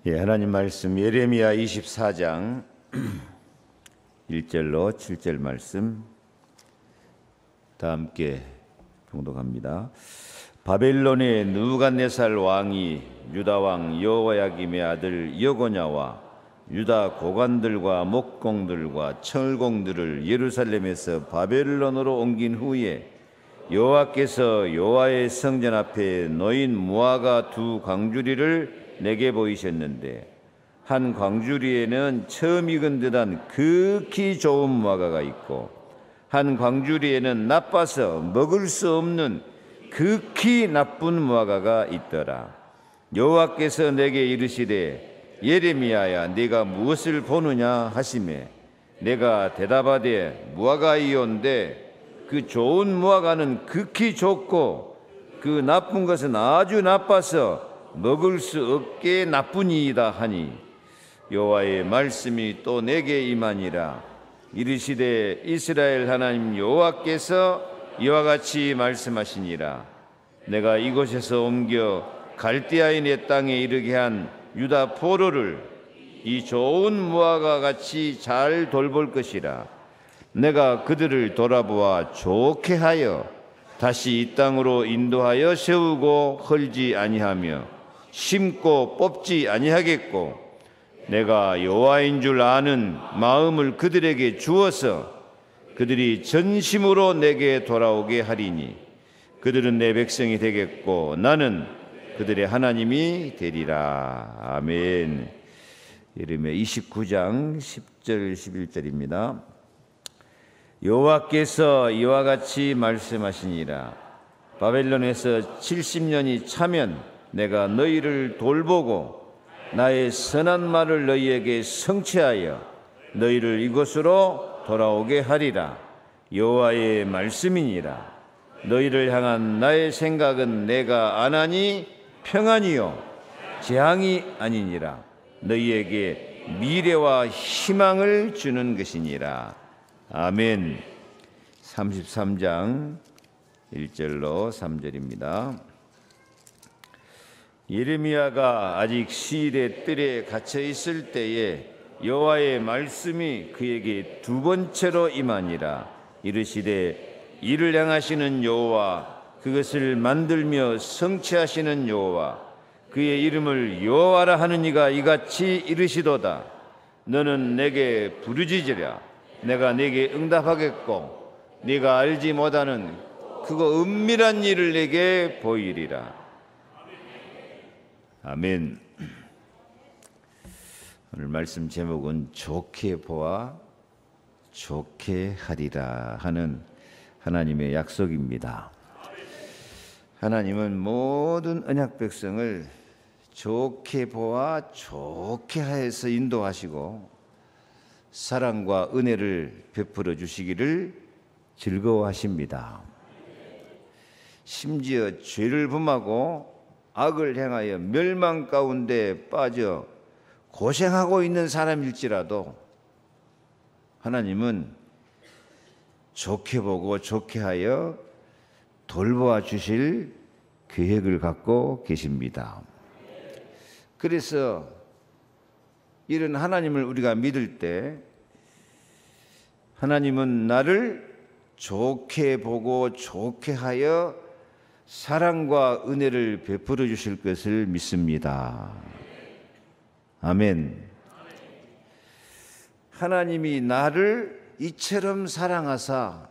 하나님 말씀 예레미야 24장 1절로 7절 말씀 다 함께 봉독합니다. 바벨론의 느부갓네살 왕이 유다 왕 여호야김의 아들 여고냐와 유다 고관들과 목공들과 철공들을 예루살렘에서 바벨론으로 옮긴 후에 여호와께서 여호와의 성전 앞에 놓인 무화과 두 광주리를 내게 보이셨는데 한 광주리에는 처음 익은 듯한 극히 좋은 무화과가 있고 한 광주리에는 나빠서 먹을 수 없는 극히 나쁜 무화과가 있더라. 여호와께서 내게 이르시되 예레미야야 네가 무엇을 보느냐 하시매 내가 대답하되 무화과이온데 그 좋은 무화과는 극히 좋고 그 나쁜 것은 아주 나빠서 먹을 수 없게 나쁘니이다 하니 여호와의 말씀이 또 내게 임하니라. 이르시되 이스라엘 하나님 여호와께서 이와 같이 말씀하시니라. 내가 이곳에서 옮겨 갈대아인의 땅에 이르게 한 유다 포로를 이 좋은 무화과 같이 잘 돌볼 것이라. 내가 그들을 돌아보아 좋게 하여 다시 이 땅으로 인도하여 세우고 헐지 아니하며 심고 뽑지 아니하겠고 내가 여호와인 줄 아는 마음을 그들에게 주어서 그들이 전심으로 내게 돌아오게 하리니 그들은 내 백성이 되겠고 나는 그들의 하나님이 되리라. 아멘. 예레미야 29장 10절 11절입니다. 여호와께서 이와 같이 말씀하시니라. 바벨론에서 70년이 차면 내가 너희를 돌보고 나의 선한 말을 너희에게 성취하여 너희를 이곳으로 돌아오게 하리라. 여호와의 말씀이니라. 너희를 향한 나의 생각은 내가 안 하니 평안이요 재앙이 아니니라. 너희에게 미래와 희망을 주는 것이니라. 아멘. 33장 1절로 3절입니다. 예레미야가 아직 시일의 뜰에 갇혀 있을 때에 여호와의 말씀이 그에게 두 번째로 임하니라. 이르시되 이를 향하시는 여호와 그것을 만들며 성취하시는 여호와 그의 이름을 여호와라 하는 이가 이같이 이르시도다. 너는 내게 부르짖으랴. 내가 네게 응답하겠고 네가 알지 못하는 그거 은밀한 일을 내게 보이리라. 아멘. 오늘 말씀 제목은 좋게 보아 좋게 하리라 하는 하나님의 약속입니다. 하나님은 모든 언약 백성을 좋게 보아 좋게 하여서 인도하시고 사랑과 은혜를 베풀어 주시기를 즐거워하십니다. 심지어 죄를 범하고 악을 행하여 멸망 가운데 빠져 고생하고 있는 사람일지라도 하나님은 좋게 보고 좋게 하여 돌보아 주실 계획을 갖고 계십니다. 그래서 이런 하나님을 우리가 믿을 때 하나님은 나를 좋게 보고 좋게 하여 사랑과 은혜를 베풀어 주실 것을 믿습니다. 아멘. 하나님이 나를 이처럼 사랑하사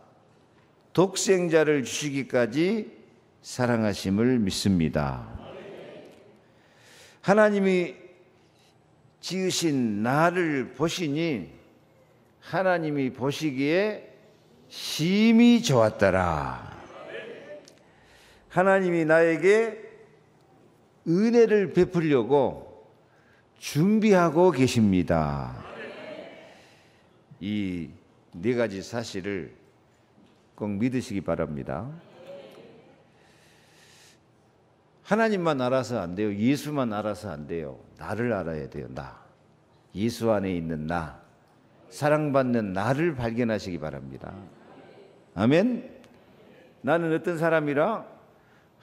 독생자를 주시기까지 사랑하심을 믿습니다. 하나님이 지으신 나를 보시니 하나님이 보시기에 심히 좋았더라. 하나님이 나에게 은혜를 베풀려고 준비하고 계십니다. 이 네 가지 사실을 꼭 믿으시기 바랍니다. 하나님만 알아서 안 돼요. 예수만 알아서 안 돼요. 나를 알아야 돼요. 나. 예수 안에 있는 나. 사랑받는 나를 발견하시기 바랍니다. 아멘. 나는 어떤 사람이라?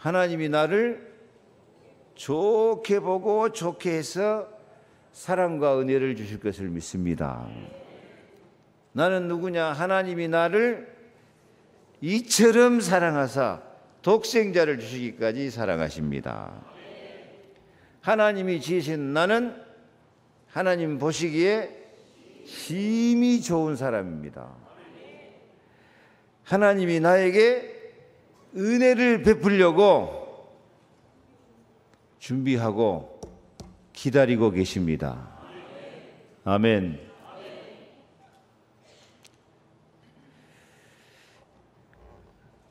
하나님이 나를 좋게 보고 좋게 해서 사랑과 은혜를 주실 것을 믿습니다. 나는 누구냐? 하나님이 나를 이처럼 사랑하사 독생자를 주시기까지 사랑하십니다. 하나님이 지으신 나는 하나님 보시기에 힘이 좋은 사람입니다. 하나님이 나에게 은혜를 베풀려고 준비하고 기다리고 계십니다. 아멘.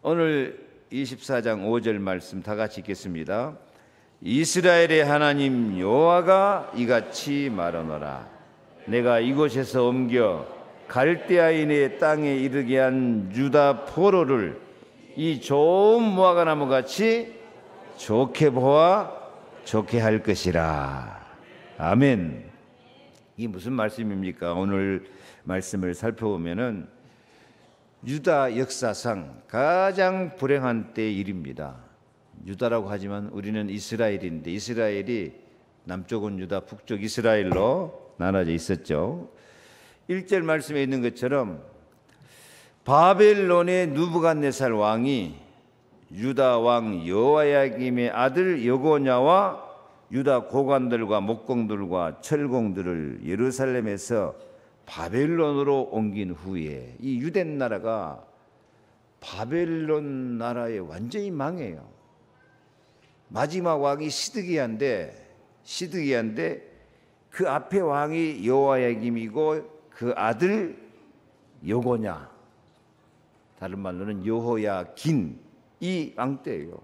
오늘 24장 5절 말씀 다 같이 읽겠습니다. 이스라엘의 하나님 여호와가 이같이 말하노라. 내가 이곳에서 옮겨 갈대아인의 땅에 이르게 한 유다 포로를 이 좋은 무화과 나무같이 좋게 보아 좋게 할 것이라. 아멘. 이게 무슨 말씀입니까? 오늘 말씀을 살펴보면은 유다 역사상 가장 불행한 때의 일입니다. 유다라고 하지만 우리는 이스라엘인데 이스라엘이 남쪽은 유다, 북쪽 이스라엘로 나눠져 있었죠. 1절 말씀에 있는 것처럼 바벨론의 느부갓네살 왕이 유다 왕 여호야김의 아들 여고냐와 유다 고관들과 목공들과 철공들을 예루살렘에서 바벨론으로 옮긴 후에 이 유대 나라가 바벨론 나라에 완전히 망해요. 마지막 왕이 시드기야인데 그 앞에 왕이 여호야김이고 그 아들 여고냐, 다른 말로는 여호야긴 이 왕 때예요.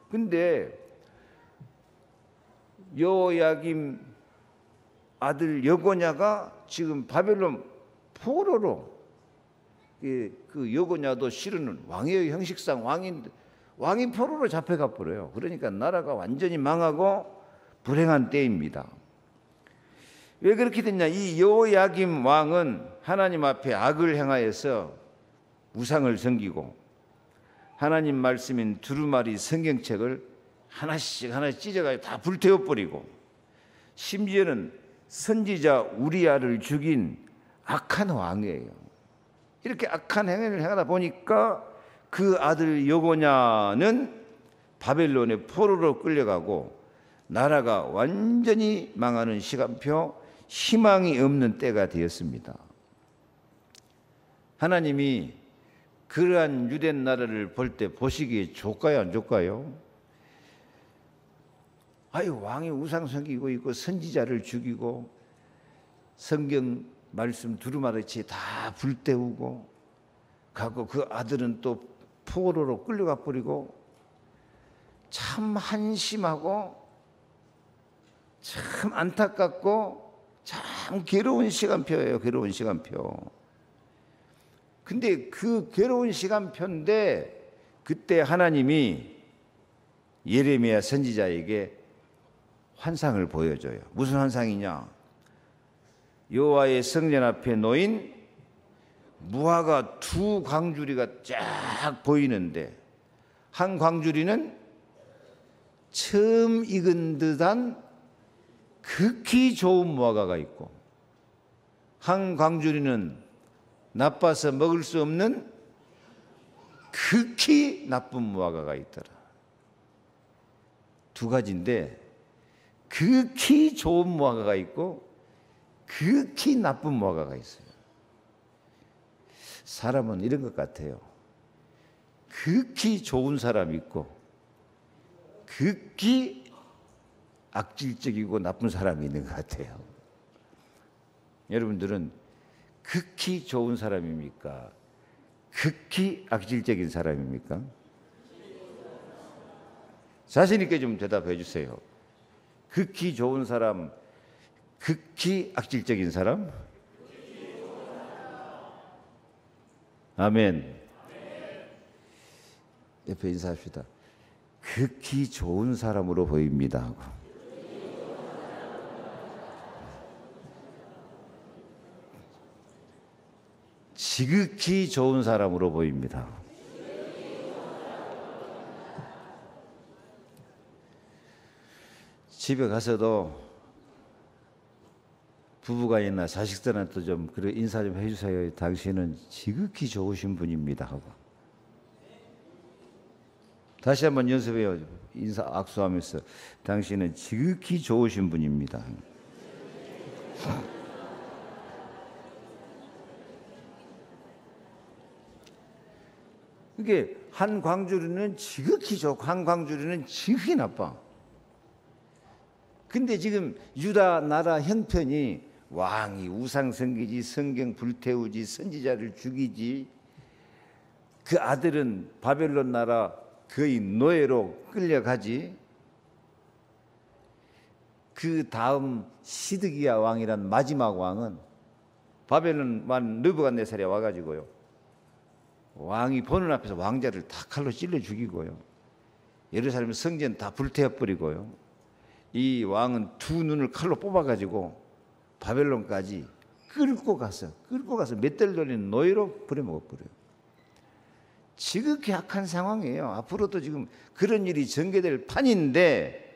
근데 여호야김 아들 여고냐가 지금 바벨론 포로로, 그 여고냐도 실은 왕의 형식상 왕이 포로로 잡혀가 버려요. 그러니까 나라가 완전히 망하고 불행한 때입니다. 왜 그렇게 됐냐? 이 여호야김 왕은 하나님 앞에 악을 행하여서 우상을 섬기고 하나님 말씀인 두루마리 성경책을 하나씩 찢어가지고 다 불태워버리고 심지어는 선지자 우리야를 죽인 악한 왕이에요. 이렇게 악한 행위를 행하다 보니까 그 아들 여고냐는 바벨론의 포로로 끌려가고 나라가 완전히 망하는 시간표, 희망이 없는 때가 되었습니다. 하나님이 그러한 유대 나라를 볼 때 보시기에 좋을까요, 안 좋을까요? 아유, 왕이 우상 섬기고 있고 선지자를 죽이고 성경 말씀 두루마리치 다 불태우고 가고 그 아들은 또 포로로 끌려가 버리고 참 한심하고 참 안타깝고 참 괴로운 시간표예요. 괴로운 시간표. 근데 그 괴로운 시간표인데 그때 하나님이 예레미야 선지자에게 환상을 보여줘요. 무슨 환상이냐? 여호와의 성전 앞에 놓인 무화과 두 광주리가 쫙 보이는데 한 광주리는 처음 익은 듯한 극히 좋은 무화과가 있고 한 광주리는 나빠서 먹을 수 없는 극히 나쁜 무화과가 있더라. 두 가지인데 극히 좋은 무화과가 있고 극히 나쁜 무화과가 있어요. 사람은 이런 것 같아요. 극히 좋은 사람이 있고 극히 악질적이고 나쁜 사람이 있는 것 같아요. 여러분들은 극히 좋은 사람입니까? 극히 악질적인 사람입니까? 자신 있게 좀 대답해 주세요. 극히 좋은 사람, 극히 악질적인 사람? 아멘. 옆에 인사합시다. 극히 좋은 사람으로 보입니다. 지극히 좋은 사람으로 보입니다. 집에 가서도 부부간이나 자식들한테 좀 그래 인사 좀 해주세요. 당신은 지극히 좋으신 분입니다 하고. 다시 한번 연습해요. 인사 악수하면서 당신은 지극히 좋으신 분입니다. 이게 한 광주리는 지극히 좋고 한 광주리는 지극히 나빠. 근데 지금 유다 나라 형편이 왕이 우상 섬기지, 성경 불태우지, 선지자를 죽이지, 그 아들은 바벨론 나라 거의 노예로 끌려가지. 그 다음 시드기야 왕이란 마지막 왕은 바벨론 왕 느부갓네살이 와가지고요, 왕이 보는 앞에서 왕자를 다 칼로 찔러 죽이고요, 예루살렘 성전 다 불태워버리고요, 이 왕은 두 눈을 칼로 뽑아가지고 바벨론까지 끌고 가서 몇 달 돌리는 노예로 부려먹어버려요. 지극히 악한 상황이에요. 앞으로도 지금 그런 일이 전개될 판인데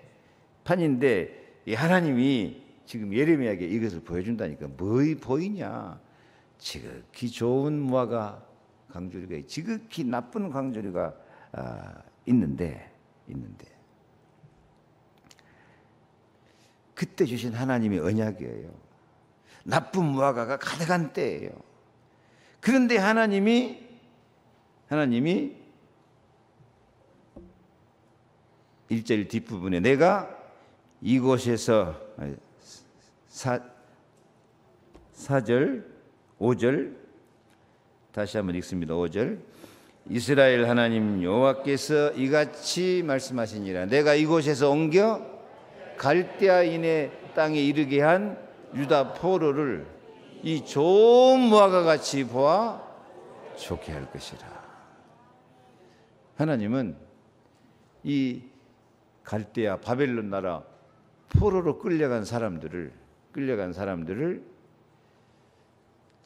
이 하나님이 지금 예레미야에게 이것을 보여준다니까. 뭐이 보이냐? 지극히 좋은 무화과 강조리가, 지극히 나쁜 강조리가 있는데 그때 주신 하나님의 언약이에요. 나쁜 무화과가 가득한 때예요. 그런데 하나님이 1절 뒷부분에 내가 이곳에서 4절 5절 다시 한번 읽습니다. 5절 이스라엘 하나님 여호와께서 이같이 말씀하시니라. 내가 이곳에서 옮겨 갈대아인의 땅에 이르게 한 유다 포로를 이 좋은 무화과 같이 보아 좋게 할 것이라. 하나님은 이 갈대아 바벨론 나라 포로로 끌려간 사람들을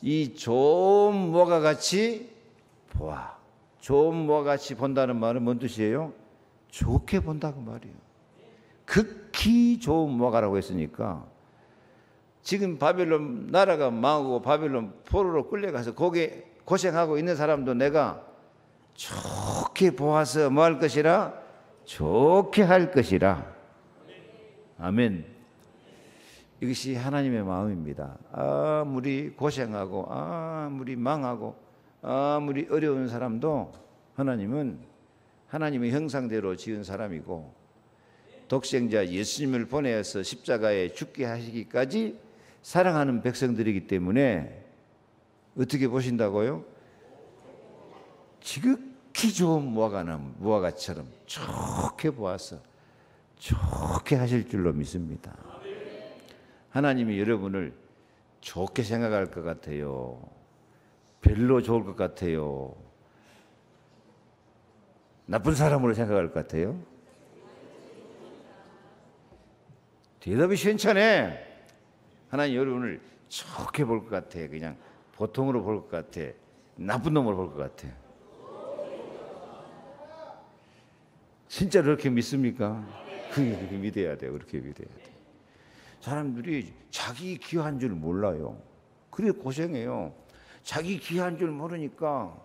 이 좋은 무화과 같이 보아. 좋은 무화과 같이 본다는 말은 뭔 뜻이에요? 좋게 본다고 말이에요. 극히 좋은 무화과라고 했으니까 지금 바벨론 나라가 망하고 바벨론 포로로 끌려가서 거기에 고생하고 있는 사람도 내가 좋게 보아서 뭐 할 것이라? 좋게 할 것이라. 아멘. 이것이 하나님의 마음입니다. 아무리 고생하고 아무리 망하고 아무리 어려운 사람도 하나님은 하나님의 형상대로 지은 사람이고 독생자 예수님을 보내어서 십자가에 죽게 하시기까지 사랑하는 백성들이기 때문에 어떻게 보신다고요? 지극히 좋은 무화과처럼 좋게 보아서 좋게 하실 줄로 믿습니다. 하나님이 여러분을 좋게 생각할 것 같아요? 별로 좋을 것 같아요? 나쁜 사람으로 생각할 것 같아요? 대답이 시원찮네. 하나님 여러분을 좋게 볼 것 같아. 그냥 보통으로 볼 것 같아. 나쁜 놈으로 볼 것 같아. 진짜 그렇게 믿습니까? 그렇게 믿어야 돼요. 그렇게 믿어야 돼요. 사람들이 자기 귀한 줄 몰라요. 그래 고생해요. 자기 귀한 줄 모르니까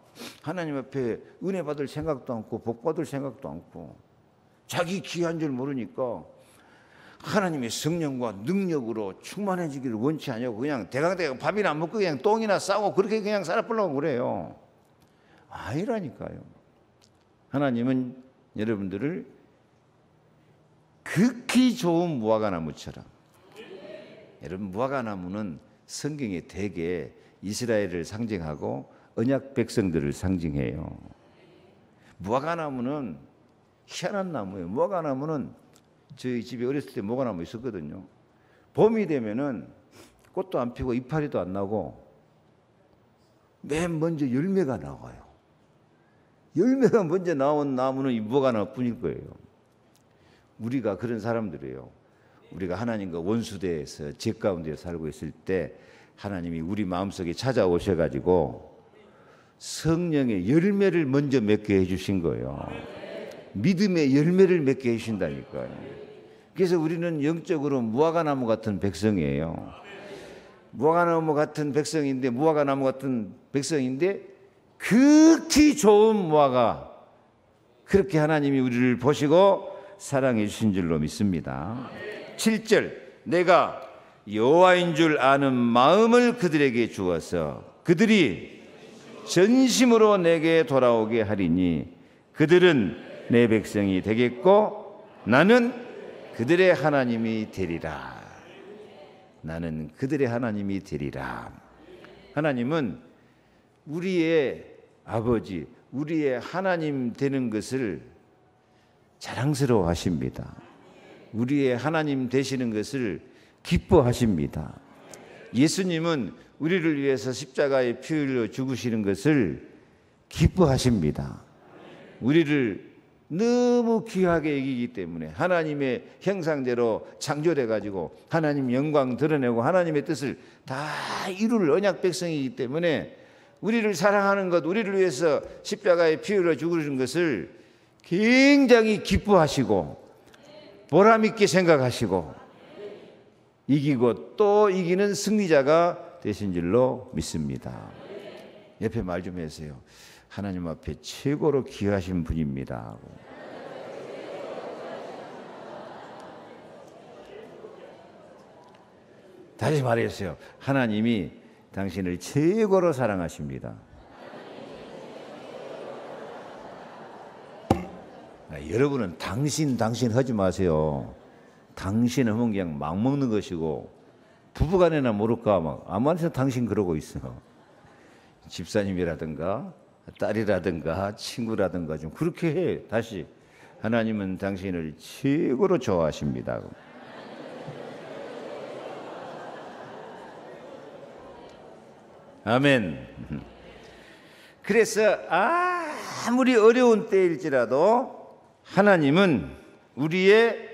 하나님 앞에 은혜 받을 생각도 않고 복 받을 생각도 않고 자기 귀한 줄 모르니까 하나님의 성령과 능력으로 충만해지기를 원치 않냐고 그냥 대강대강 밥이나 안 먹고 그냥 똥이나 싸고 그렇게 그냥 살아보려고 그래요. 아니라니까요. 하나님은 여러분들을 극히 좋은 무화과나무처럼, 여러분 무화과나무는 성경에 대개 이스라엘을 상징하고 언약 백성들을 상징해요. 무화과나무는 희한한 나무예요. 무화과나무는 저희 집에 어렸을 때 무화과나무 있었거든요. 봄이 되면은 꽃도 안 피고 이파리도 안 나고 맨 먼저 열매가 나와요. 열매가 먼저 나온 나무는 이 무화과나무뿐일 거예요. 우리가 그런 사람들이에요. 우리가 하나님과 원수대에서 죄 가운데 살고 있을 때 하나님이 우리 마음속에 찾아오셔가지고 성령의 열매를 먼저 맺게 해주신 거예요. 믿음의 열매를 맺게 해주신다니까요. 그래서 우리는 영적으로 무화과나무 같은 백성이에요. 무화과나무 같은 백성인데, 무화과나무 같은 백성인데 극히 좋은 무화과, 그렇게 하나님이 우리를 보시고 사랑해 주신 줄로 믿습니다. 7절, 내가 여호와인 줄 아는 마음을 그들에게 주어서 그들이 전심으로 내게 돌아오게 하리니 그들은 내 백성이 되겠고 나는 그들의 하나님이 되리라. 나는 그들의 하나님이 되리라. 하나님은 우리의 아버지, 우리의 하나님 되는 것을 자랑스러워 하십니다. 우리의 하나님 되시는 것을 기뻐하십니다. 예수님은 우리를 위해서 십자가에 피 흘려 죽으시는 것을 기뻐하십니다. 우리를 너무 귀하게 여기기 때문에 하나님의 형상대로 창조돼 가지고 하나님 영광 드러내고 하나님의 뜻을 다 이룰 언약 백성이기 때문에 우리를 사랑하는 것, 우리를 위해서 십자가에 피 흘려 죽으시는 것을 굉장히 기뻐하시고 보람 있게 생각하시고 이기고 또 이기는 승리자가 되신 줄로 믿습니다. 옆에 말 좀 해주세요. 하나님 앞에 최고로 귀하신 분입니다. 다시 말해주세요. 하나님이 당신을 최고로 사랑하십니다. 여러분은 당신 하지 마세요. 당신 하면 그냥 막 먹는 것이고 부부간에나 모를까 막 아무한테나 당신 그러고 있어. 집사님이라든가 딸이라든가 친구라든가 좀 그렇게 해. 다시 하나님은 당신을 최고로 좋아하십니다. 아멘. 그래서 아무리 어려운 때일지라도 하나님은 우리의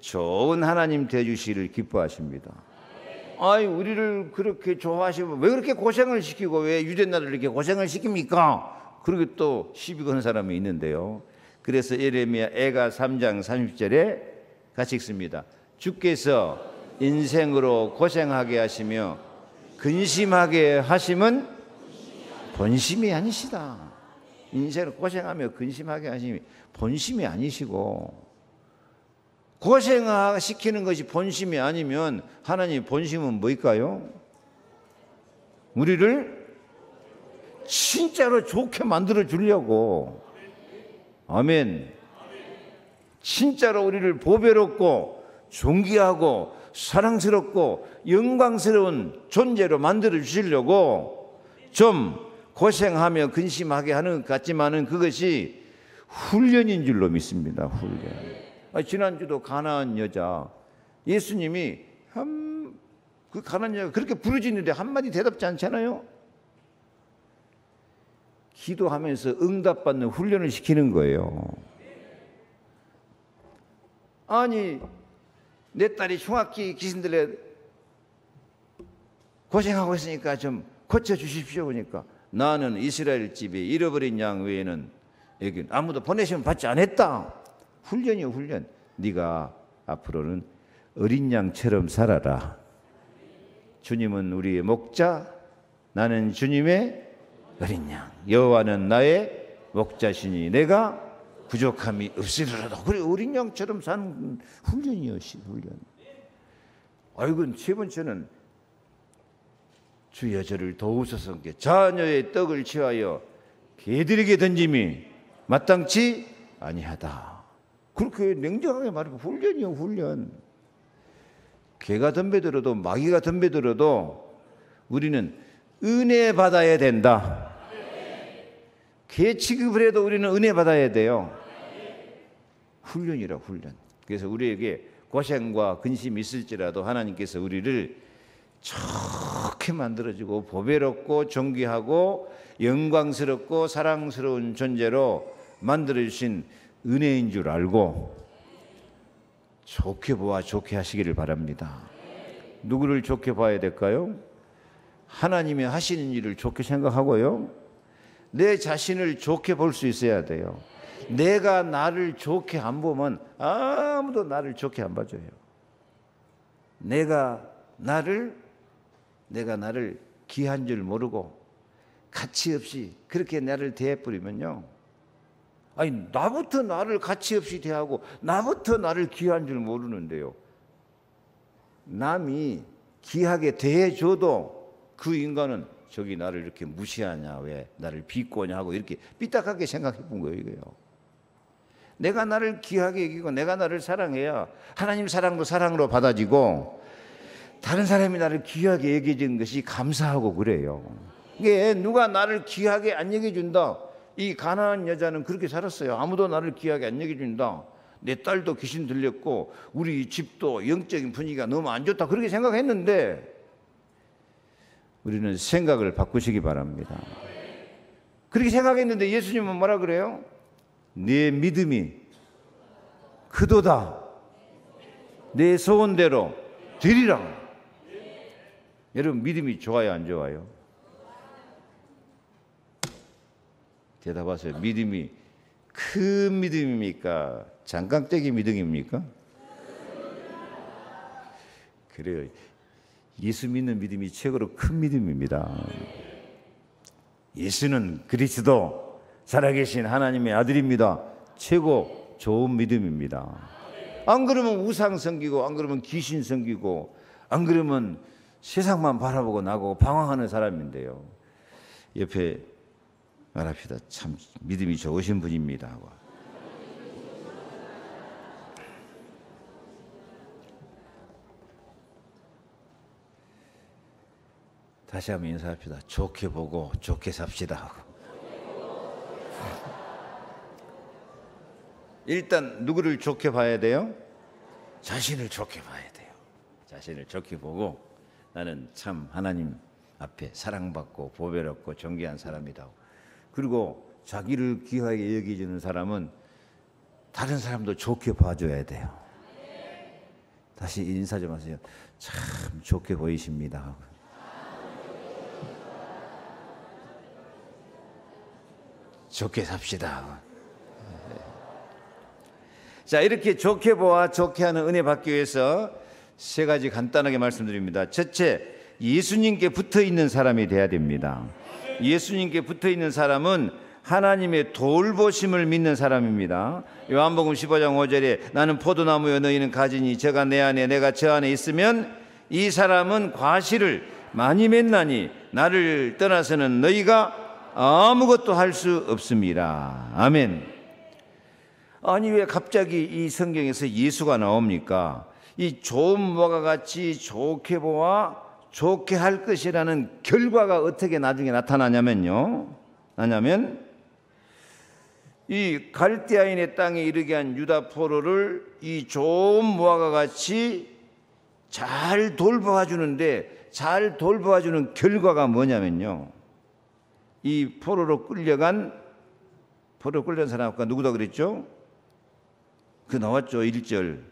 좋은 하나님 되어주시기를 기뻐하십니다. 아이, 우리를 그렇게 좋아하시면 왜 그렇게 고생을 시키고 왜 유대나라를 이렇게 고생을 시킵니까? 그렇게 또 시비 거는 사람이 있는데요. 그래서 예레미야 애가 3장 30절에 같이 읽습니다. 주께서 인생으로 고생하게 하시며 근심하게 하심은 본심이 아니시다. 인생을 고생하며 근심하게 하심이 본심이 아니시고, 고생시키는 것이 본심이 아니면 하나님 본심은 뭘까요? 우리를 진짜로 좋게 만들어 주려고. 아멘. 진짜로 우리를 보배롭고 존귀하고 사랑스럽고 영광스러운 존재로 만들어 주시려고 좀 고생하며 근심하게 하는 것 같지만은 그것이 훈련인 줄로 믿습니다. 훈련. 지난주도 가나안 여자, 예수님이 그 가나안 여자가 그렇게 부르짖는데 한마디 대답지 않잖아요. 기도하면서 응답받는 훈련을 시키는 거예요. 아니, 내 딸이 흉악기 귀신들에 고생하고 있으니까 좀 고쳐주십시오. 그러니까 나는 이스라엘 집에 잃어버린 양 외에는 여기 아무도 보내시면 받지 않았다. 훈련이요, 훈련. 네가 앞으로는 어린 양처럼 살아라. 주님은 우리의 목자, 나는 주님의 어린 양. 여호와는 나의 목자시니 내가 부족함이 없으리로다. 그래, 어린 양처럼 사는 훈련이요, 훈련. 아이고, 세 번째는 주여 저를 도우소서. 자녀의 떡을 취하여 개들에게 던짐이 마땅치 아니하다. 그렇게 냉정하게 말하면 훈련이요, 훈련. 개가 덤벼들어도 마귀가 덤벼들어도 우리는 은혜 받아야 된다. 개 취급을 해도 우리는 은혜 받아야 돼요. 훈련이라, 훈련. 그래서 우리에게 고생과 근심이 있을지라도 하나님께서 우리를 좋게 만들어주고 보배롭고 존귀하고 영광스럽고 사랑스러운 존재로 만들어주신 은혜인 줄 알고 좋게 보아 좋게 하시기를 바랍니다. 누구를 좋게 봐야 될까요? 하나님이 하시는 일을 좋게 생각하고요. 내 자신을 좋게 볼 수 있어야 돼요. 내가 나를 좋게 안 보면 아무도 나를 좋게 안 봐줘요. 내가 나를 내가 나를 귀한 줄 모르고 가치 없이 그렇게 나를 대해버리면요, 아니 나부터 나를 가치 없이 대하고 나부터 나를 귀한 줄 모르는데요, 남이 귀하게 대해줘도 그 인간은 저기 나를 이렇게 무시하냐, 왜 나를 비꼬냐 하고 이렇게 삐딱하게 생각해 본 거예요. 이거요. 내가 나를 귀하게 여기고 내가 나를 사랑해야 하나님 사랑도 사랑으로 받아지고 다른 사람이 나를 귀하게 여겨준 것이 감사하고 그래요. 이게 누가 나를 귀하게 안 여겨준다, 이 가난한 여자는 그렇게 살았어요. 아무도 나를 귀하게 안 여겨준다, 내 딸도 귀신 들렸고 우리 집도 영적인 분위기가 너무 안 좋다, 그렇게 생각했는데 우리는 생각을 바꾸시기 바랍니다. 그렇게 생각했는데 예수님은 뭐라 그래요? 내 믿음이 크도다, 내 소원대로 되리라. 여러분 믿음이 좋아요, 안 좋아요? 대답하세요. 믿음이 큰 믿음입니까? 장강적인 믿음입니까? 그래요. 예수 믿는 믿음이 최고로 큰 믿음입니다. 예수는 그리스도 살아계신 하나님의 아들입니다. 최고 좋은 믿음입니다. 안 그러면 우상 섬기고, 안 그러면 귀신 섬기고, 안 그러면 세상만 바라보고 나고 방황하는 사람인데요, 옆에 말합시다. 참 믿음이 좋으신 분입니다 하고. 다시 한번 인사합시다. 좋게 보고 좋게 삽시다 하고. 일단 누구를 좋게 봐야 돼요? 자신을 좋게 봐야 돼요. 자신을 좋게 보고 나는 참 하나님 앞에 사랑받고 보배롭고 존귀한 사람이다. 그리고 자기를 귀하게 여기주는 사람은 다른 사람도 좋게 봐줘야 돼요. 다시 인사 좀 하세요. 참 좋게 보이십니다. 좋게 삽시다. 자, 이렇게 좋게 보아 좋게 하는 은혜 받기 위해서 세 가지 간단하게 말씀드립니다. 첫째, 예수님께 붙어 있는 사람이 돼야 됩니다. 예수님께 붙어 있는 사람은 하나님의 돌보심을 믿는 사람입니다. 요한복음 15장 5절에 나는 포도나무여 너희는 가지니 저가 내 안에 내가 저 안에 있으면 이 사람은 과실을 많이 맺나니 나를 떠나서는 너희가 아무것도 할 수 없습니다. 아멘. 아니 왜 갑자기 이 성경에서 예수가 나옵니까? 이 좋은 무화과 같이 좋게 보아 좋게 할 것이라는 결과가 어떻게 나중에 나타나냐면요, 이 갈대아인의 땅에 이르게 한 유다 포로를 이 좋은 무화과 같이 잘 돌보아주는데, 잘 돌보아주는 결과가 뭐냐면요, 이 포로로 끌려간 사람 아까 누구다 그랬죠? 그 나왔죠. 1절.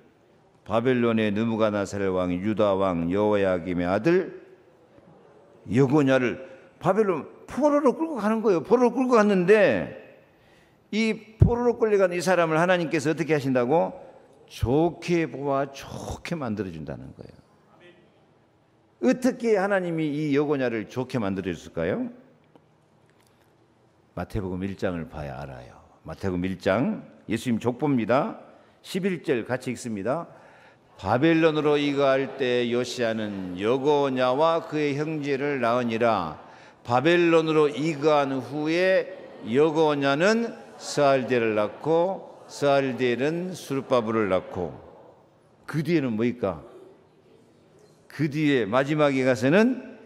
바벨론의 느부갓네살 왕 유다 왕 여호야김의 아들 여고냐를 바벨론 포로로 끌고 가는 거예요. 포로로 끌고 갔는데 이 포로로 끌려간 이 사람을 하나님께서 어떻게 하신다고? 좋게 보아 좋게 만들어준다는 거예요. 어떻게 하나님이 이 여고냐를 좋게 만들어줬을까요? 마태복음 1장을 봐야 알아요. 마태복음 1장 예수님 족보입니다. 11절 같이 읽습니다. 바벨론으로 이거할 때 요시야는 여고냐와 그의 형제를 낳으니라. 바벨론으로 이거한 후에 여고냐는 스알델을 낳고 스알델은 수르바벨을 낳고, 그 뒤에는 뭐일까? 그 뒤에 마지막에 가서는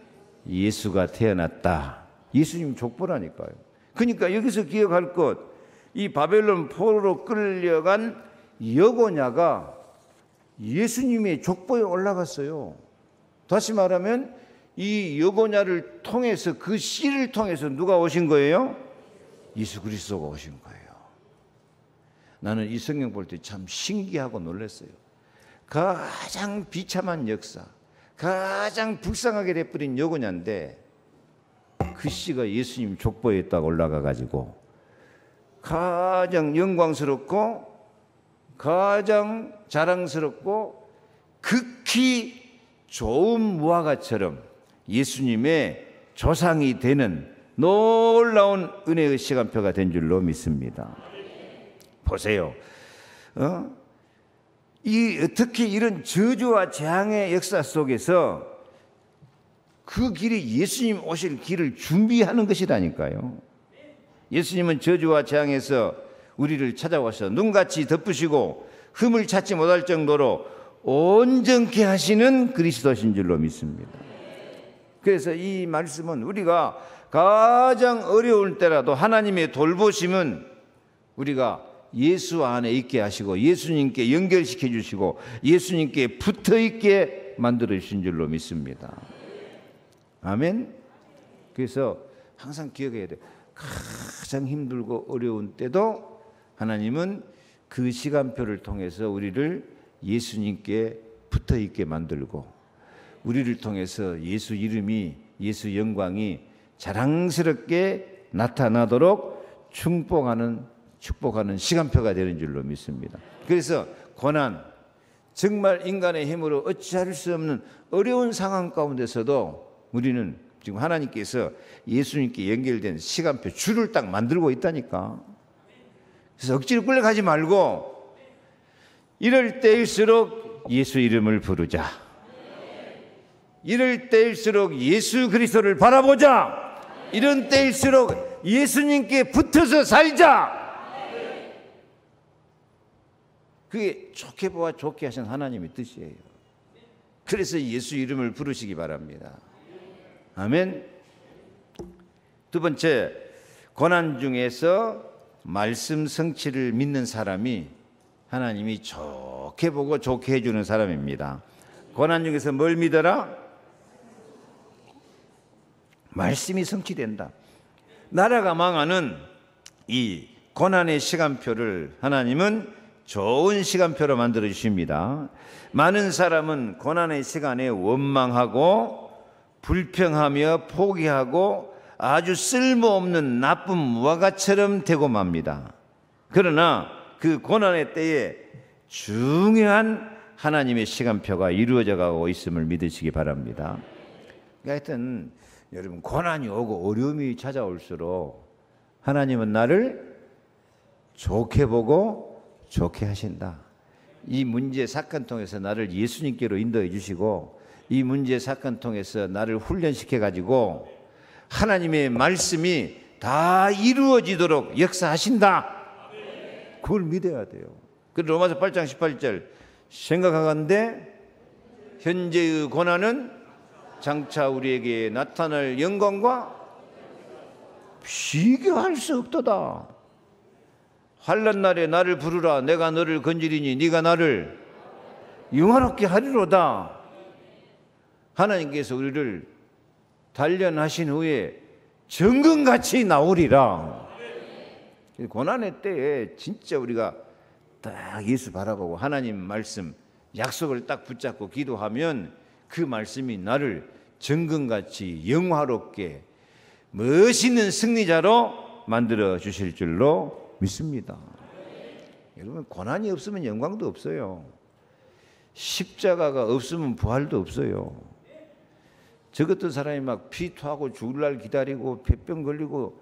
예수가 태어났다. 예수님 족보라니까요. 그러니까 여기서 기억할 것, 이 바벨론 포로로 끌려간 여고냐가 예수님의 족보에 올라갔어요. 다시 말하면 이 여고냐를 통해서, 그 씨를 통해서 누가 오신 거예요? 예수 그리스도가 오신 거예요. 나는 이 성경 볼 때 참 신기하고 놀랐어요. 가장 비참한 역사, 가장 불쌍하게 돼버린 여고냐인데 그 씨가 예수님 족보에 딱 올라가가지고 가장 영광스럽고 가장 자랑스럽고 극히 좋은 무화과처럼 예수님의 조상이 되는 놀라운 은혜의 시간표가 된 줄로 믿습니다. 보세요. 특히 이런 저주와 재앙의 역사 속에서 그 길이 예수님 오실 길을 준비하는 것이라니까요. 예수님은 저주와 재앙에서 우리를 찾아와서 눈같이 덮으시고 흠을 찾지 못할 정도로 온전케 하시는 그리스도신 줄로 믿습니다. 그래서 이 말씀은 우리가 가장 어려울 때라도 하나님의 돌보심은 우리가 예수 안에 있게 하시고 예수님께 연결시켜 주시고 예수님께 붙어 있게 만들어 주신 줄로 믿습니다. 아멘. 그래서 항상 기억해야 돼요. 가장 힘들고 어려운 때도 하나님은 그 시간표를 통해서 우리를 예수님께 붙어 있게 만들고 우리를 통해서 예수 이름이, 예수 영광이 자랑스럽게 나타나도록 축복하는 시간표가 되는 줄로 믿습니다. 그래서 고난, 정말 인간의 힘으로 어찌할 수 없는 어려운 상황 가운데서도 우리는 지금 하나님께서 예수님께 연결된 시간표, 줄을 딱 만들고 있다니까. 그래서 억지로 끌려가지 말고 이럴 때일수록 예수 이름을 부르자. 이럴 때일수록 예수 그리스도를 바라보자. 이런 때일수록 예수님께 붙어서 살자. 그게 좋게 보아 좋게 하신 하나님의 뜻이에요. 그래서 예수 이름을 부르시기 바랍니다. 아멘. 두 번째, 고난 중에서 말씀 성취를 믿는 사람이 하나님이 좋게 보고 좋게 해주는 사람입니다. 고난 중에서 뭘 믿어라? 말씀이 성취된다. 나라가 망하는 이 고난의 시간표를 하나님은 좋은 시간표로 만들어 주십니다. 많은 사람은 고난의 시간에 원망하고 불평하며 포기하고 아주 쓸모없는 나쁜 무화과처럼 되고 맙니다. 그러나 그 고난의 때에 중요한 하나님의 시간표가 이루어져 가고 있음을 믿으시기 바랍니다. 하여튼 여러분, 고난이 오고 어려움이 찾아올수록 하나님은 나를 좋게 보고 좋게 하신다. 이 문제 사건 통해서 나를 예수님께로 인도해 주시고 이 문제 사건 통해서 나를 훈련시켜 가지고 하나님의 말씀이 다 이루어지도록 역사하신다. 그걸 믿어야 돼요. 그래서 로마서 8장 18절 생각하건대 현재의 고난은 장차 우리에게 나타날 영광과 비교할 수 없도다. 환난 날에 나를 부르라. 내가 너를 건지리니 네가 나를 영화롭게 하리로다. 하나님께서 우리를 단련하신 후에 정금같이 나오리라. 고난의 때에 진짜 우리가 딱 예수 바라보고 하나님 말씀 약속을 딱 붙잡고 기도하면 그 말씀이 나를 정금같이 영화롭게 멋있는 승리자로 만들어 주실 줄로 믿습니다. 여러분, 고난이 없으면 영광도 없어요. 십자가가 없으면 부활도 없어요. 저 같은 사람이 막 피 토하고 죽을 날 기다리고 폐병 걸리고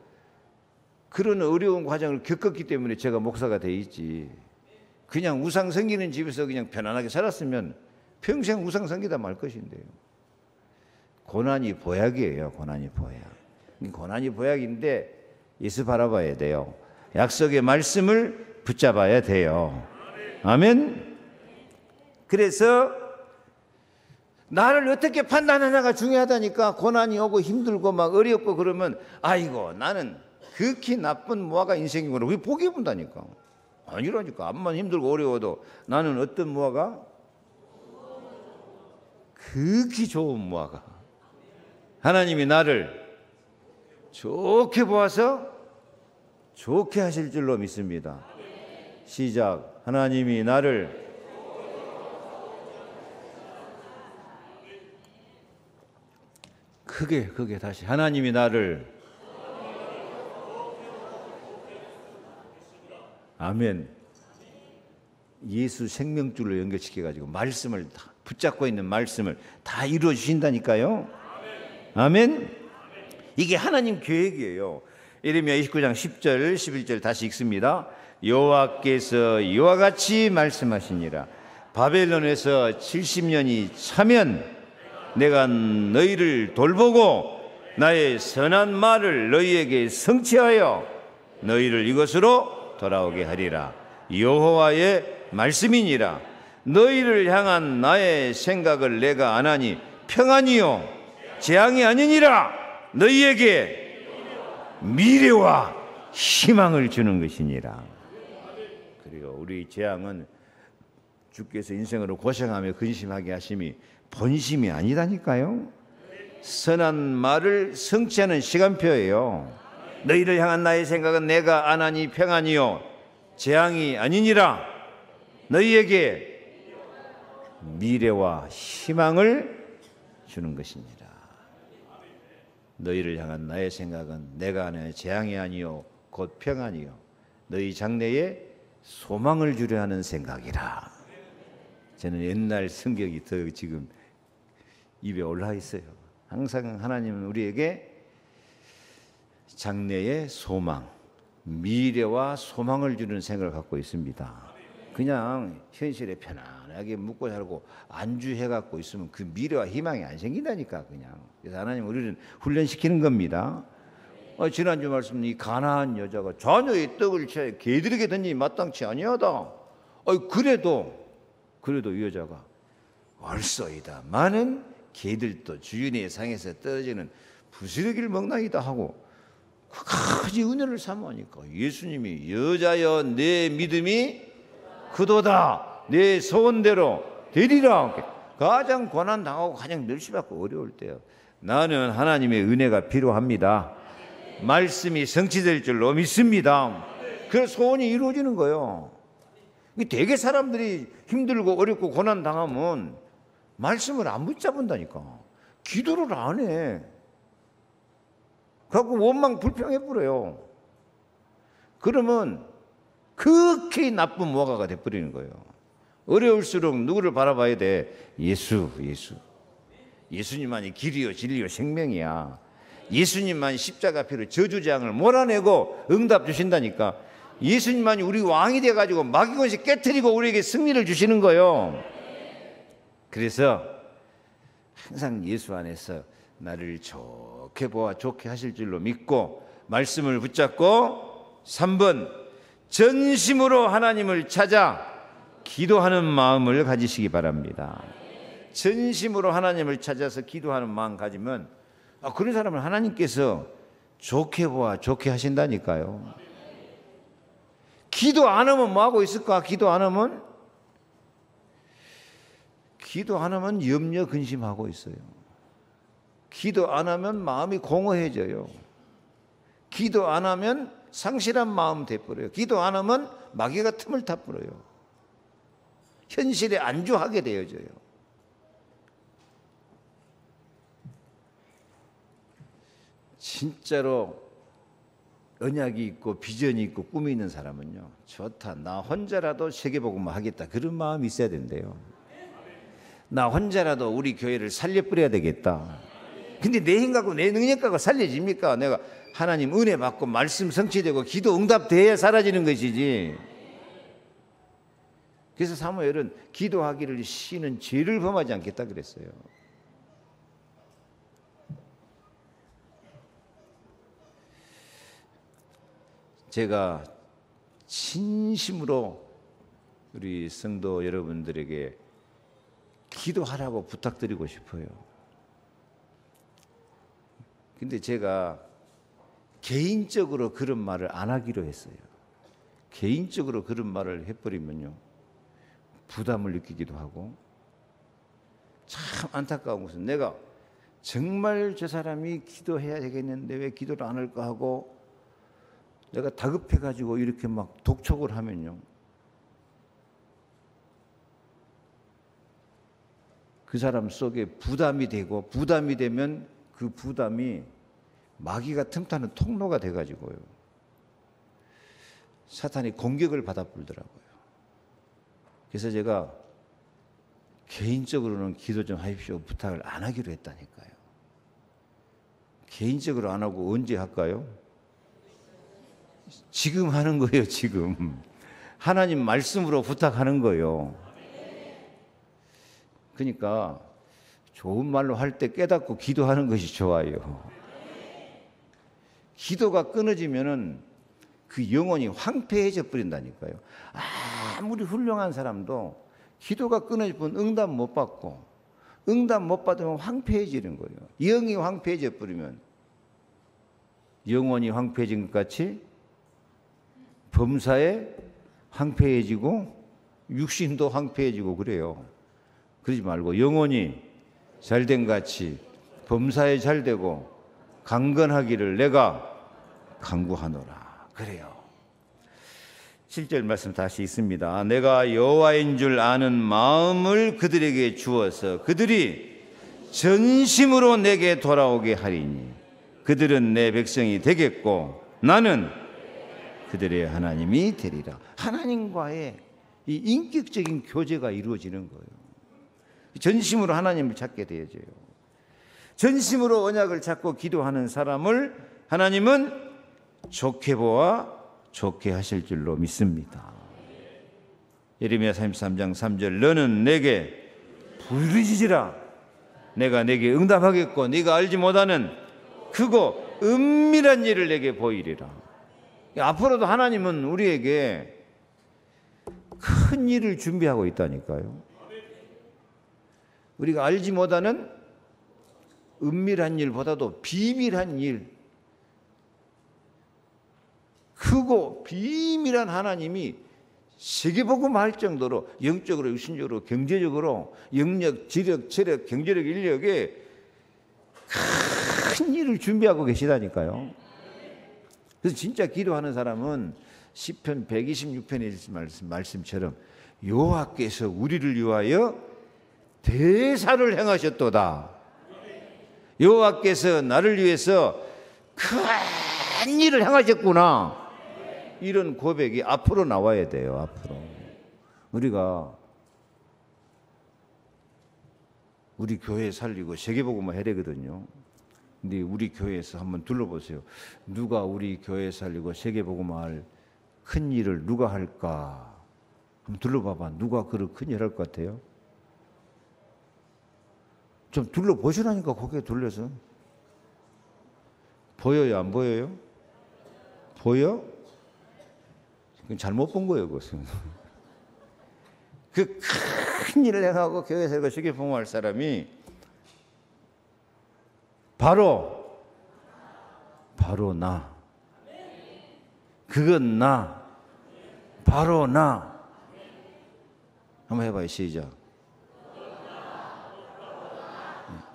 그런 어려운 과정을 겪었기 때문에 제가 목사가 돼 있지. 그냥 우상 섬기는 집에서 그냥 편안하게 살았으면 평생 우상 섬기다 말 것인데요. 고난이 보약이에요. 고난이 보약. 고난이 보약인데 예수 바라봐야 돼요. 약속의 말씀을 붙잡아야 돼요. 아멘. 그래서 나를 어떻게 판단하냐가 중요하다니까. 고난이 오고 힘들고 막 어렵고 그러면 아이고 나는 극히 나쁜 무화과 인생이구나. 왜 포기해 본다니까. 아니라니까. 암만 힘들고 어려워도 나는 어떤 무화과? 극히 좋은 무화과. 하나님이 나를 좋게 보아서 좋게 하실 줄로 믿습니다. 시작. 하나님이 나를 크게 다시. 하나님이 나를 아멘. 예수 생명줄로 연결시켜가지고 말씀을 다 붙잡고 있는 말씀을 다 이루어 주신다니까요. 아멘. 이게 하나님 계획이에요. 예레미야 29장 10절 11절 다시 읽습니다. 여호와께서 이와 같이 말씀하시니라. 바벨론에서 70년이 차면 내가 너희를 돌보고 나의 선한 말을 너희에게 성취하여 너희를 이것으로 돌아오게 하리라. 여호와의 말씀이니라. 너희를 향한 나의 생각을 내가 안 하니 평안이요 재앙이 아니니라. 너희에게 미래와 희망을 주는 것이니라. 그리고 우리 재앙은 주께서 인생으로 고생하며 근심하게 하심이 본심이 아니다니까요. 선한 말을 성취하는 시간표예요. 너희를 향한 나의 생각은 내가 안 하니 평안이요 재앙이 아니니라. 너희에게 미래와 희망을 주는 것이니라. 너희를 향한 나의 생각은 내가 안 하니 재앙이 아니요 곧 평안이요 너희 장래에 소망을 주려 하는 생각이라. 저는 옛날 성경이 더 지금 입에 올라 있어요. 항상 하나님은 우리에게 장래의 소망, 미래와 소망을 주는 생각을 갖고 있습니다. 그냥 현실에 편안하게 묵고 살고 안주해 갖고 있으면 그 미래와 희망이 안 생긴다니까. 그냥. 그래서 하나님 우리를 훈련시키는 겁니다. 지난주 말씀 이 가나안 여자가 자녀의 떡을 채 개들에게 던지니 마땅치 아니하다. 그래도 이 여자가 얼쏘이다 많은 개들도 주인의 상에서 떨어지는 부스러기를 먹나이다 하고 끝까지 은혜를 사모하니까 예수님이 여자여 내 믿음이 그도다 내 소원대로 되리라. 가장 고난당하고 가장 멸시받고 어려울 때요 나는 하나님의 은혜가 필요합니다. 말씀이 성취될 줄로 믿습니다. 그래서 소원이 이루어지는 거예요. 되게 사람들이 힘들고 어렵고 고난당하면 말씀을 안 붙잡은다니까. 기도를 안 해. 그래갖고 원망 불평해버려요. 그러면 극히 나쁜 무화과가 돼버리는 거예요. 어려울수록 누구를 바라봐야 돼? 예수. 예수님만이 길이요 진리요 생명이야. 예수님만이 십자가 피로 저주재앙을 몰아내고 응답 주신다니까. 예수님만이 우리 왕이 돼가지고 마귀권세 깨트리고 우리에게 승리를 주시는 거예요. 그래서 항상 예수 안에서 나를 좋게 보아 좋게 하실 줄로 믿고 말씀을 붙잡고 3번 전심으로 하나님을 찾아 기도하는 마음을 가지시기 바랍니다. 전심으로 하나님을 찾아서 기도하는 마음 가지면 그런 사람을 하나님께서 좋게 보아 좋게 하신다니까요. 기도 안 하면 뭐 하고 있을까? 기도 안 하면 염려 근심하고 있어요. 기도 안 하면 마음이 공허해져요. 기도 안 하면 상실한 마음 돼버려요. 기도 안 하면 마귀가 틈을 타버려요. 현실에 안주하게 되어져요. 진짜로 언약이 있고 비전이 있고 꿈이 있는 사람은요, 좋다, 나 혼자라도 세계복음을 하겠다, 그런 마음이 있어야 된대요. 나 혼자라도 우리 교회를 살려버려야 되겠다. 근데 내 힘갖고 내 능력갖고 살려집니까? 내가 하나님 은혜 받고 말씀 성취되고 기도 응답돼야 사라지는 것이지. 그래서 사무엘은 기도하기를 쉬는 죄를 범하지 않겠다 그랬어요. 제가 진심으로 우리 성도 여러분들에게 기도하라고 부탁드리고 싶어요. 근데 제가 개인적으로 그런 말을 안 하기로 했어요. 개인적으로 그런 말을 해버리면요, 부담을 느끼기도 하고, 참 안타까운 것은 내가 정말 저 사람이 기도해야 되겠는데 왜 기도를 안 할까 하고 내가 다급해가지고 이렇게 막 독촉을 하면요, 그 사람 속에 부담이 되고, 부담이 되면 그 부담이 마귀가 틈타는 통로가 돼가지고요, 사탄이 공격을 받아 불더라고요. 그래서 제가 개인적으로는 기도 좀 하십시오 부탁을 안 하기로 했다니까요. 개인적으로 안 하고 언제 할까요? 지금 하는 거예요, 지금. 하나님 말씀으로 부탁하는 거예요. 그러니까 좋은 말로 할 때 깨닫고 기도하는 것이 좋아요. 기도가 끊어지면은 그 영혼이 황폐해져 버린다니까요. 아무리 훌륭한 사람도 기도가 끊어지면 응답 못 받고, 응답 못 받으면 황폐해지는 거예요. 영이 황폐해져 버리면 영혼이 황폐해진 것 같이 범사에 황폐해지고 육신도 황폐해지고 그래요. 그러지 말고 영혼이 잘된 같이 범사에 잘되고 강건하기를 내가 간구하노라. 그래요. 7절 말씀 다시 있습니다. 내가 여호와인 줄 아는 마음을 그들에게 주어서 그들이 전심으로 내게 돌아오게 하리니 그들은 내 백성이 되겠고 나는 그들의 하나님이 되리라. 하나님과의 이 인격적인 교제가 이루어지는 거예요. 전심으로 하나님을 찾게 되어져요. 전심으로 언약을 찾고 기도하는 사람을 하나님은 좋게 보아 좋게 하실 줄로 믿습니다. 예레미야 33장 3절 너는 내게 부르짖으라 내가 내게 응답하겠고 네가 알지 못하는 크고 은밀한 일을 내게 보이리라. 앞으로도 하나님은 우리에게 큰 일을 준비하고 있다니까요. 우리가 알지 못하는 은밀한 일보다도 비밀한 일, 크고 비밀한 하나님이 세계복음 할 정도로 영적으로, 육신적으로, 경제적으로, 영력, 지력, 체력, 경제력, 인력에 큰 일을 준비하고 계시다니까요. 그래서 진짜 기도하는 사람은 시편 126편의 말씀처럼 여호와께서 우리를 위하여 대사를 행하셨도다. 여호와께서 나를 위해서 큰 일을 행하셨구나. 이런 고백이 앞으로 나와야 돼요. 앞으로 우리가 우리 교회 살리고 세계복음을 해야 되거든요. 근데 우리 교회에서 한번 둘러보세요. 누가 우리 교회 살리고 세계복음을 큰 일을 누가 할까? 한번 둘러봐봐. 누가 그런 큰 일 할 것 같아요? 좀 둘러보시라니까. 고개 돌려서. 보여요? 안 보여요? 보여? 그건 잘못 본 거예요. 그것은. 그 큰 일을 행하고 교회 살고 세계복음할 사람이 바로 나. 그건 나. 바로 나. 한번 해봐요. 시작.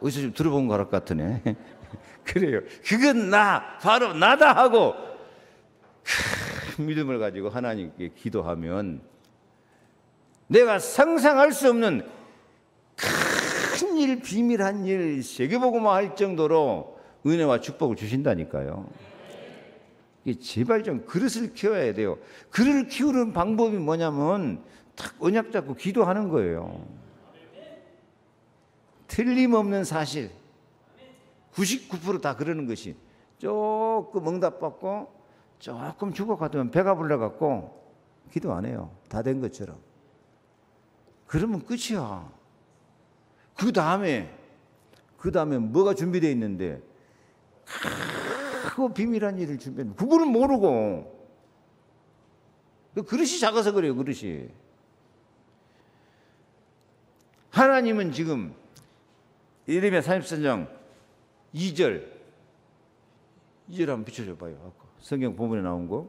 어디서 좀 들어본 것 같으네. 그래요. 그건 나. 바로 나다 하고 큰 믿음을 가지고 하나님께 기도하면 내가 상상할 수 없는 큰 일, 비밀한 일, 세계복음화 할 정도로 은혜와 축복을 주신다니까요. 제발 좀 그릇을 키워야 돼요. 그릇을 키우는 방법이 뭐냐면 딱 언약 잡고 기도하는 거예요. 틀림없는 사실 99% 다 그러는 것이 조금 응답받고 조금 죽어가면 배가 불러갖고 기도 안 해요. 다 된 것처럼. 그러면 끝이야. 그 다음에 뭐가 준비되어 있는데 크고 비밀한 일을 준비했는데 그거는 모르고 그릇이 작아서 그래요. 그릇이. 하나님은 지금 예레미야 34장 2절 한번 비춰줘 봐요. 아까 성경 본문에 나온 거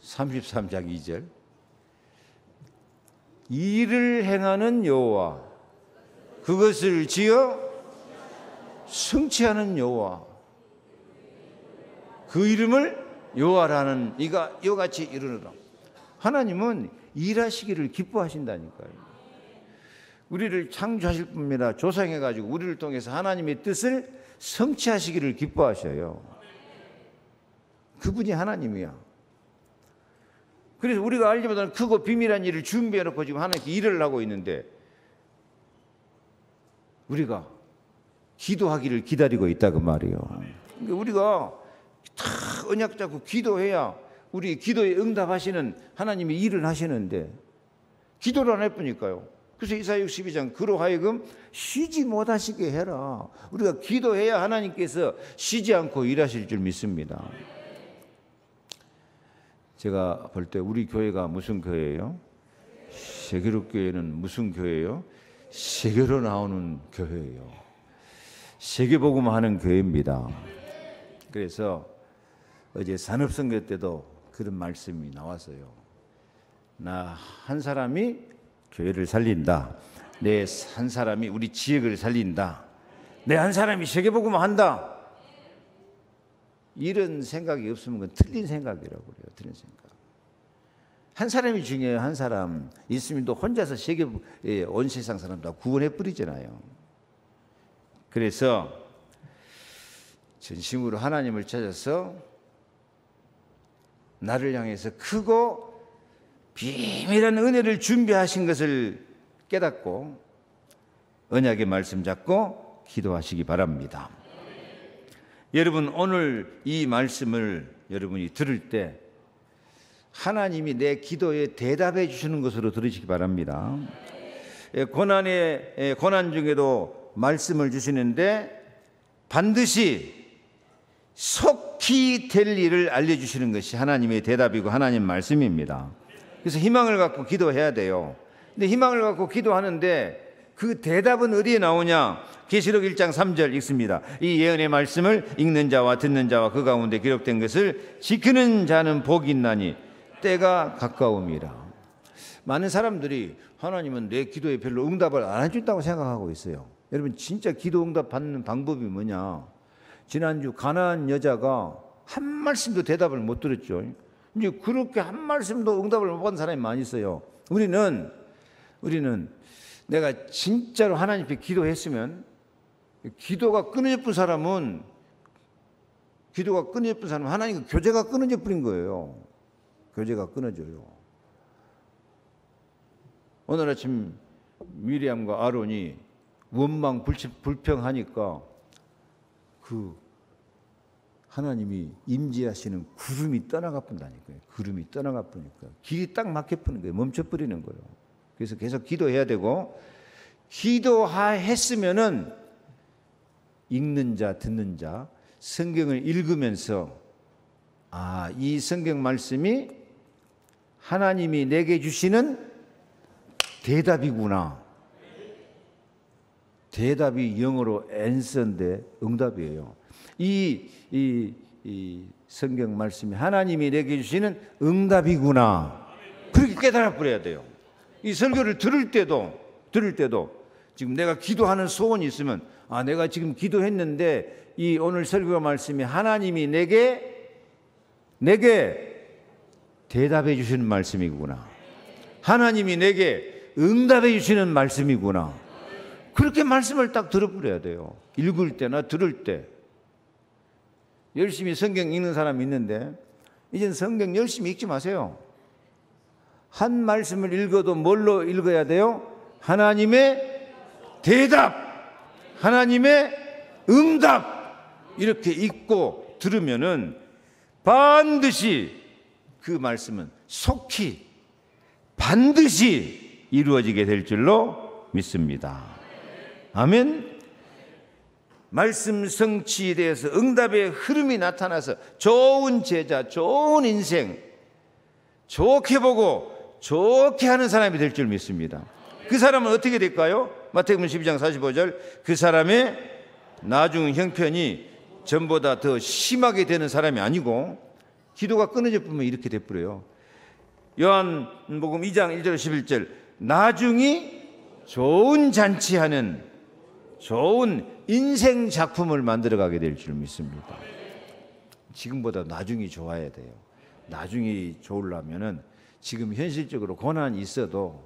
33장 2절 일을 행하는 여호와 그것을 지어 성취하는 여호와 그 이름을 여호와라는 이가 이같이 이르노라. 하나님은 일하시기를 기뻐하신다니까요. 우리를 창조하실 뿐이라 조성해가지고 우리를 통해서 하나님의 뜻을 성취하시기를 기뻐하셔요. 그분이 하나님이야. 그래서 우리가 알지 못하는 크고 비밀한 일을 준비해놓고 지금 하나님께 일을 하고 있는데 우리가 기도하기를 기다리고 있다 그 말이에요. 그러니까 우리가 다 언약 잡고 기도해야 우리 기도에 응답하시는 하나님이 일을 하시는데 기도를 안 해보니까요. 그래서 이사야 62장 그로 하여금 쉬지 못하시게 해라. 우리가 기도해야 하나님께서 쉬지 않고 일하실 줄 믿습니다. 제가 볼 때 우리 교회가 무슨 교회예요? 세계로 교회는 무슨 교회예요? 세계로 나오는 교회예요. 세계복음화 하는 교회입니다. 그래서 어제 산업선교 때도 그런 말씀이 나왔어요. 나 한 사람이 교회를 살린다. 내 한 사람이 우리 지역을 살린다. 내 한 사람이 세계복음화 한다. 이런 생각이 없으면 그건 틀린 생각이라고 그래요. 틀린 생각. 한 사람이 중요해요. 한 사람 있으면 또 혼자서 온 세상 사람 다 구원해 버리잖아요. 그래서 전심으로 하나님을 찾아서 나를 향해서 크고 비밀한 은혜를 준비하신 것을 깨닫고 언약의 말씀 잡고 기도하시기 바랍니다. 여러분 오늘 이 말씀을 여러분이 들을 때 하나님이 내 기도에 대답해 주시는 것으로 들으시기 바랍니다. 고난 중에도 말씀을 주시는데 반드시 속히 될 일을 알려주시는 것이 하나님의 대답이고 하나님 말씀입니다. 그래서 희망을 갖고 기도해야 돼요. 근데 희망을 갖고 기도하는데 그 대답은 어디에 나오냐? 계시록 1장 3절 읽습니다. 이 예언의 말씀을 읽는 자와 듣는 자와 그 가운데 기록된 것을 지키는 자는 복이 있나니 때가 가까움이라. 많은 사람들이 하나님은 내 기도에 별로 응답을 안 해준다고 생각하고 있어요. 여러분 진짜 기도 응답 받는 방법이 뭐냐? 지난주 가나안 여자가 한 말씀도 대답을 못 들었죠. 이제 그렇게 한 말씀도 응답을 못 받은 사람이 많이 있어요. 우리는 내가 진짜로 하나님께 기도했으면 기도가 끊어져 본 사람은 하나님과 교제가 끊어져 버린 거예요. 교제가 끊어져요. 오늘 아침 미리암과 아론이 원망 불평하니까 그 하나님이 임재하시는 구름이 떠나가 본다니까요. 구름이 떠나가 보니까 길이 딱 막혀버리는 거예요. 멈춰버리는 거예요. 그래서 계속 기도해야 되고 기도했으면은 읽는 자 듣는 자 성경을 읽으면서 이 성경 말씀이 하나님이 내게 주시는 대답이구나. 대답이 영어로 answer인데 응답이에요. 이 성경 말씀이 하나님이 내게 주시는 응답이구나. 그렇게 깨달아 버려야 돼요. 이 설교를 들을 때도 지금 내가 기도하는 소원이 있으면 내가 지금 기도했는데 이 오늘 설교 말씀이 하나님이 내게 대답해 주시는 말씀이구나. 하나님이 내게 응답해 주시는 말씀이구나. 그렇게 말씀을 딱 들어버려야 돼요. 읽을 때나 들을 때. 열심히 성경 읽는 사람이 있는데 이제는 성경 열심히 읽지 마세요. 한 말씀을 읽어도 뭘로 읽어야 돼요? 하나님의 대답, 하나님의 응답 이렇게 읽고 들으면은 반드시 그 말씀은 속히 반드시 이루어지게 될 줄로 믿습니다. 아멘. 말씀 성취에 대해서 응답의 흐름이 나타나서 좋은 제자, 좋은 인생, 좋게 보고 좋게 하는 사람이 될 줄 믿습니다. 그 사람은 어떻게 될까요? 마태복음 12장 45절 그 사람의 나중 형편이 전보다 더 심하게 되는 사람이 아니고 기도가 끊어져 보면 이렇게 돼버려요. 요한복음 2장 1절 11절 나중이 좋은 잔치하는 좋은 인생 작품을 만들어가게 될 줄 믿습니다. 지금보다 나중이 좋아야 돼요. 나중이 좋으려면은 지금 현실적으로 고난이 있어도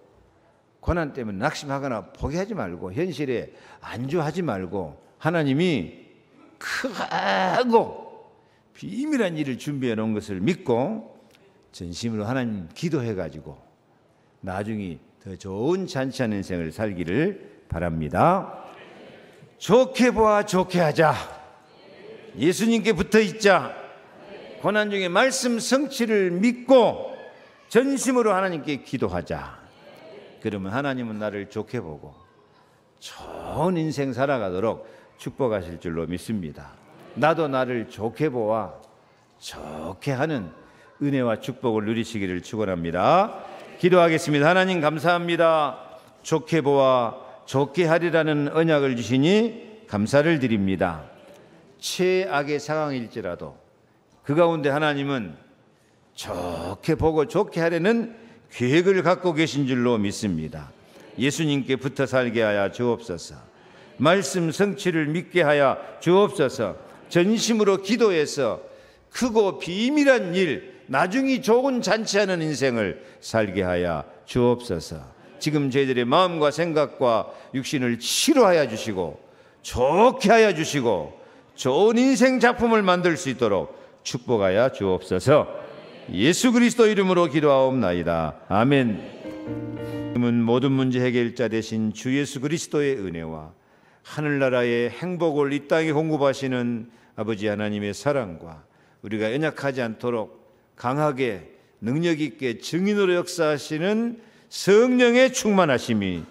고난 때문에 낙심하거나 포기하지 말고 현실에 안주하지 말고 하나님이 크고 비밀한 일을 준비해 놓은 것을 믿고 전심으로 하나님 기도해 가지고 나중에 더 좋은 잔치하는 인생을 살기를 바랍니다. 좋게 보아 좋게 하자. 예수님께 붙어 있자. 고난 중에 말씀 성취를 믿고 전심으로 하나님께 기도하자. 그러면 하나님은 나를 좋게 보고 좋은 인생 살아가도록 축복하실 줄로 믿습니다. 나도 나를 좋게 보아 좋게 하는 은혜와 축복을 누리시기를 축원합니다. 기도하겠습니다. 하나님 감사합니다. 좋게 보아 좋게 하리라는 언약을 주시니 감사를 드립니다. 최악의 상황일지라도 그 가운데 하나님은 좋게 보고 좋게 하려는 계획을 갖고 계신 줄로 믿습니다. 예수님께 붙어 살게 하여 주옵소서. 말씀 성취를 믿게 하여 주옵소서. 전심으로 기도해서 크고 비밀한 일, 나중이 좋은 잔치하는 인생을 살게 하여 주옵소서. 지금 저희들의 마음과 생각과 육신을 치료하여 주시고 좋게 하여 주시고 좋은 인생 작품을 만들 수 있도록 축복하여 주옵소서. 예수 그리스도 이름으로 기도하옵나이다. 아멘. 모든 문제 해결자 되신 주 예수 그리스도의 은혜와 하늘나라의 행복을 이 땅에 공급하시는 아버지 하나님의 사랑과 우리가 연약하지 않도록 강하게 능력 있게 증인으로 역사하시는 성령의 충만하심이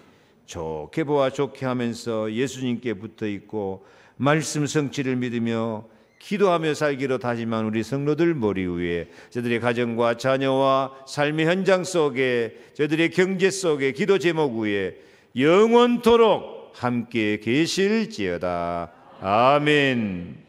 좋게 보아 좋게 하면서 예수님께 붙어 있고 말씀 성취를 믿으며 기도하며 살기로 다짐한 우리 성도들 머리 위에 저들의 가정과 자녀와 삶의 현장 속에 저들의 경제 속에 기도 제목 위에 영원토록 함께 계실지어다. 아멘.